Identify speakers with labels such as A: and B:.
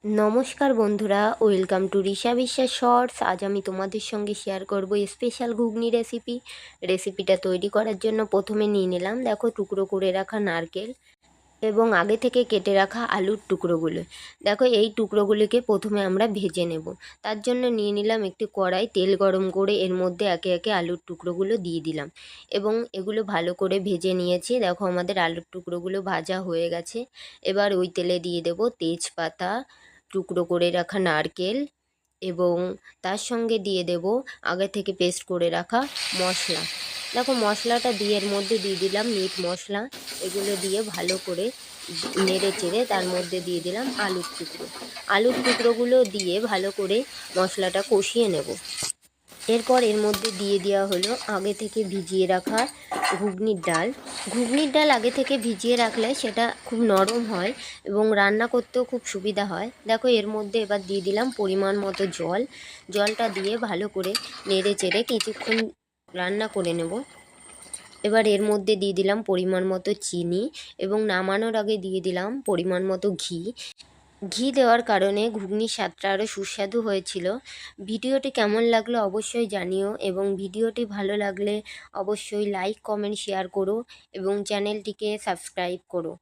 A: নমস্কার বন্ধুরা, welcome to Risha বিশ্বাস শর্টস। আজ আমি তোমাদের সঙ্গে শেয়ার করব স্পেশাল ঘুগনি রেসিপিটা তৈরি করার জন্য প্রথমে নিয়ে নিলাম, দেখো, টুকরো করে রাখা নারকেল এবং আগে থেকে কেটে রাখা আলুর টুকরোগুলো। দেখো, এই টুকরোগুলিকে প্রথমে আমরা ভেজে নেব। তার জন্য নিয়ে নিলাম একটি কড়াই, তেল গরম করে এর মধ্যে একে একে আলুর টুকরোগুলো দিয়ে দিলাম এবং এগুলো ভালো করে ভেজে নিয়েছি। দেখো, আমাদের আলুর টুকরোগুলো ভাজা হয়ে গেছে। এবার ওই তেলে দিয়ে দেব তেজপাতা, টুকরো করে রাখা নারকেল এবং তার সঙ্গে দিয়ে দেব আগে থেকে পেস্ট করে রাখা মশলা। দেখো, মশলাটা দিয়ে এর মধ্যে দিয়ে দিলাম মিট মশলা। এগুলো দিয়ে ভালো করে নেড়ে চেড়ে তার মধ্যে দিয়ে দিলাম আলুর টুকরোগুলো দিয়ে ভালো করে মশলাটা কষিয়ে নেব। এরপর এর মধ্যে দিয়ে দেওয়া হলো আগে থেকে ভিজিয়ে রাখা ঘুগনির ডাল আগে থেকে ভিজিয়ে রাখলে সেটা খুব নরম হয় এবং রান্না করতেও খুব সুবিধা হয়। দেখো, এর মধ্যে এবার দিয়ে দিলাম পরিমাণ মতো জলটা দিয়ে ভালো করে নেড়ে চেড়ে কিছুক্ষণ রান্না করে নেব। এবার এর মধ্যে দিয়ে দিলাম পরিমাণ মতো চিনি এবং নামানোর আগে দিয়ে দিলাম পরিমাণ মতো ঘি দেওয়ার কারণে ঘুগনির স্বাদটা আরও সুস্বাদু হয়েছিল। ভিডিওটি কেমন লাগলো অবশ্যই জানিও এবং ভিডিওটি ভালো লাগলে অবশ্যই লাইক, কমেন্ট, শেয়ার করো এবং চ্যানেলটিকে সাবস্ক্রাইব করো।